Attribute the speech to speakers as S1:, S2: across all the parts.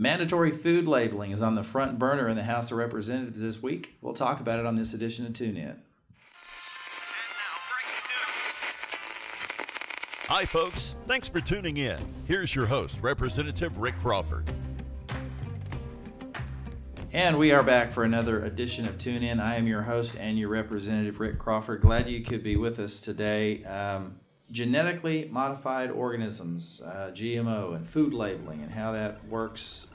S1: Mandatory food labeling is on the front burner in the House of Representatives this week. We'll talk about it on this edition of Tune In.
S2: Hi, folks. Thanks for tuning in. Here's your host, Representative Rick Crawford.
S1: And we are back for another edition of Tune In. I am your host and your representative, Rick Crawford. Glad you could be with us today. Genetically modified organisms, GMO, and food labeling, and how that works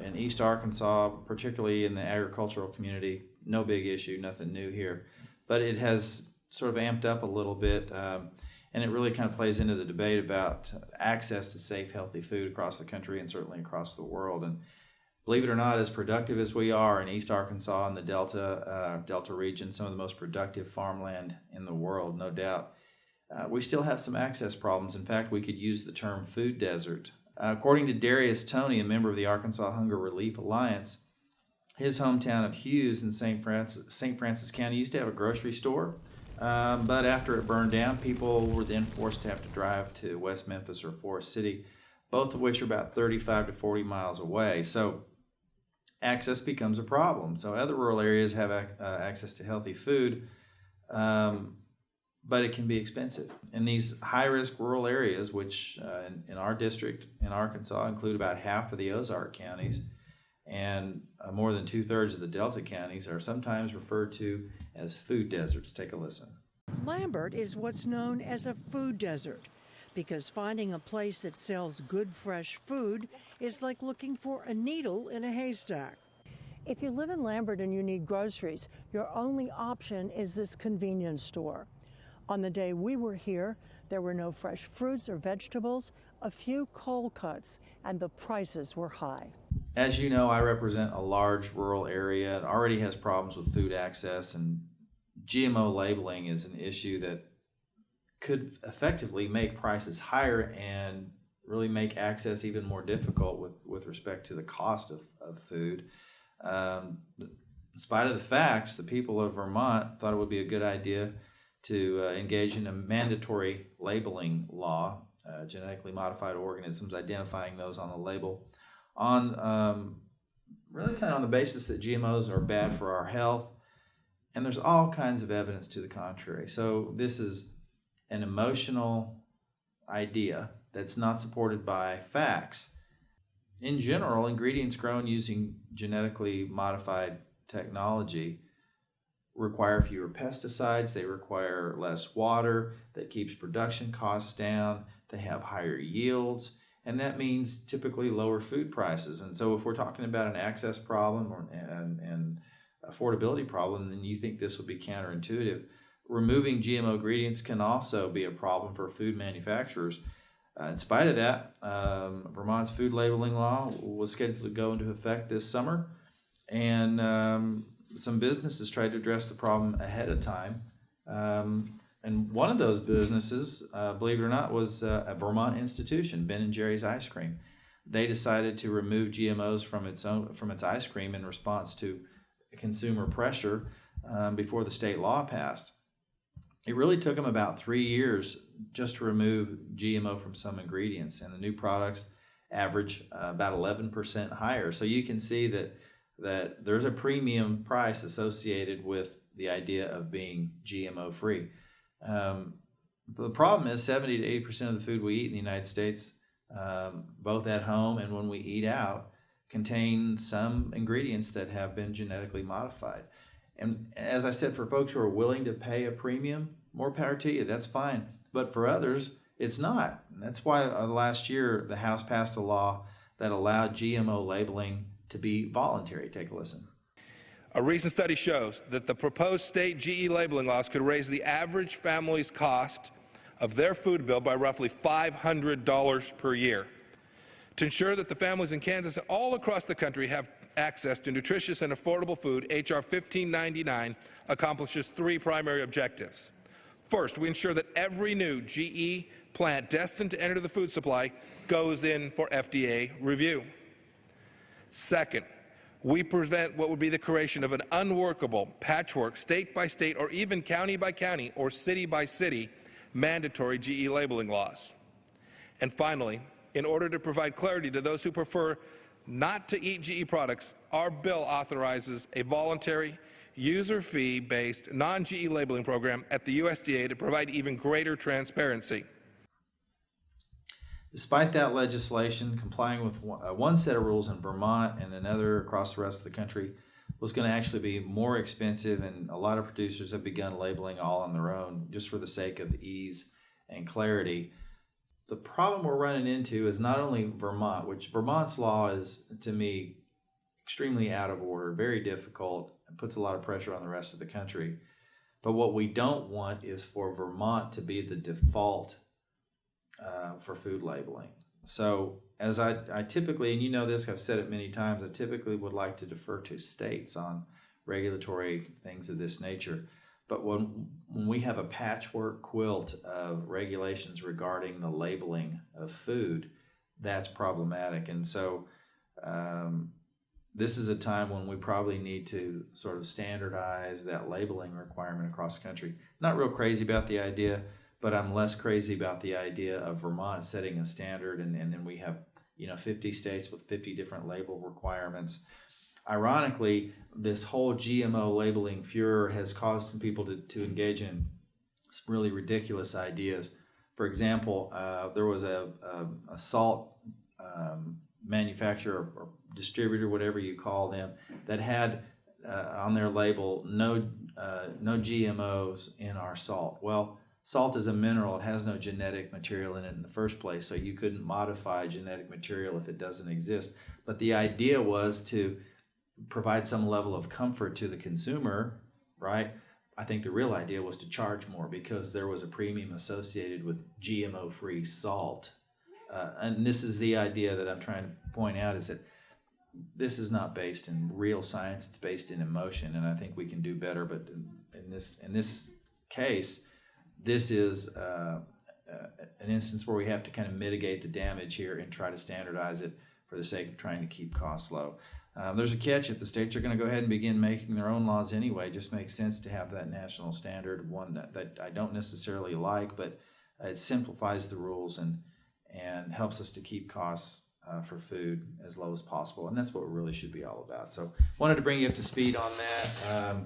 S1: in East Arkansas, particularly in the agricultural community. No big issue, nothing new here. But it has sort of amped up a little bit, and it really kind of plays into the debate about access to safe, healthy food across the country and certainly across the world. And believe it or not, as productive as we are in East Arkansas and the Delta region, some of the most productive farmland in the world, no doubt, we still have some access problems. In fact, we could use the term food desert. According to Darius Toney, a member of the Arkansas Hunger Relief Alliance, his hometown of Hughes in St. Francis County used to have a grocery store, but after it burned down, people were then forced to have to drive to West Memphis or Forest City, both of which are about 35 to 40 miles away. So access becomes a problem. So other rural areas have access to healthy food, but it can be expensive. In these high-risk rural areas, which in our district in Arkansas include about half of the Ozark counties, and more than 2/3 of the Delta counties, are sometimes referred to as food deserts. Take a listen.
S3: Lambert is what's known as a food desert, because finding a place that sells good fresh food is like looking for a needle in a haystack. If you live in Lambert and you need groceries, your only option is this convenience store. On the day we were here, there were no fresh fruits or vegetables, a few cold cuts, and the prices were high.
S1: As you know, I represent a large rural area. It already has problems with food access, and GMO labeling is an issue that could effectively make prices higher and really make access even more difficult with respect to the cost of food. In spite of the facts, the people of Vermont thought it would be a good idea to engage in a mandatory labeling law, genetically modified organisms, identifying those on the label, on really kind of on the basis that GMOs are bad for our health, and there's all kinds of evidence to the contrary. So this is an emotional idea that's not supported by facts. In general, ingredients grown using genetically modified technology require fewer pesticides, they require less water, that keeps production costs down, they have higher yields, and that means typically lower food prices. And so if we're talking about an access problem or an affordability problem, then you think this would be counterintuitive. Removing GMO ingredients can also be a problem for food manufacturers. In spite of that, Vermont's food labeling law was scheduled to go into effect this summer, and some businesses tried to address the problem ahead of time. And one of those businesses, believe it or not, was a Vermont institution, Ben & Jerry's Ice Cream. They decided to remove GMOs from its ice cream in response to consumer pressure before the state law passed. It really took them about 3 years just to remove GMO from some ingredients, and the new products average about 11% higher. So you can see that there's a premium price associated with the idea of being GMO free. The problem is 70 to 80% of the food we eat in the United States, both at home and when we eat out, contain some ingredients that have been genetically modified. And as I said, for folks who are willing to pay a premium, more power to you, that's fine. But for others, it's not. And that's why last year the House passed a law that allowed GMO labeling to be voluntary. Take a listen.
S4: A recent study shows that the proposed state GE labeling laws could raise the average family's cost of their food bill by roughly $500 per year. To ensure that the families in Kansas and all across the country have access to nutritious and affordable food, H.R. 1599 accomplishes three primary objectives. First, we ensure that every new GE plant destined to enter the food supply goes in for FDA review. Second, we prevent what would be the creation of an unworkable patchwork state by state or even county by county or city by city mandatory GE labeling laws. And finally, in order to provide clarity to those who prefer not to eat GE products, our bill authorizes a voluntary, user fee-based, non-GE labeling program at the USDA to provide even greater transparency.
S1: Despite that legislation, complying with one set of rules in Vermont and another across the rest of the country was going to actually be more expensive, and a lot of producers have begun labeling all on their own just for the sake of ease and clarity. The problem we're running into is not only Vermont, which Vermont's law is, to me, extremely out of order, very difficult, and puts a lot of pressure on the rest of the country. But what we don't want is for Vermont to be the default for food labeling. So as I typically, and you know this, I've said it many times, I typically would like to defer to states on regulatory things of this nature. But when we have a patchwork quilt of regulations regarding the labeling of food, that's problematic. And so this is a time when we probably need to sort of standardize that labeling requirement across the country. Not real crazy about the idea, but I'm less crazy about the idea of Vermont setting a standard, and then we have 50 states with 50 different label requirements. Ironically, this whole GMO labeling furor has caused some people to engage in some really ridiculous ideas. For example, there was a salt manufacturer or distributor, whatever you call them, that had on their label no GMOs in our salt. Well, salt is a mineral. It has no genetic material in it in the first place, so you couldn't modify genetic material if it doesn't exist. But the idea was to provide some level of comfort to the consumer, right? I think the real idea was to charge more because there was a premium associated with GMO-free salt. And this is the idea that I'm trying to point out, is that this is not based in real science. It's based in emotion, and I think we can do better. But in this case, this is an instance where we have to kind of mitigate the damage here and try to standardize it for the sake of trying to keep costs low. There's a catch. If the states are going to go ahead and begin making their own laws anyway, it just makes sense to have that national standard, one that I don't necessarily like, but it simplifies the rules and helps us to keep costs for food as low as possible. And that's what it really should be all about. So wanted to bring you up to speed on that.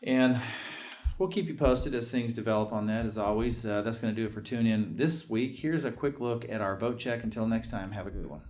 S1: And we'll keep you posted as things develop on that, as always. That's going to do it for Tune In this week. Here's a quick look at our vote check. Until next time, have a good one.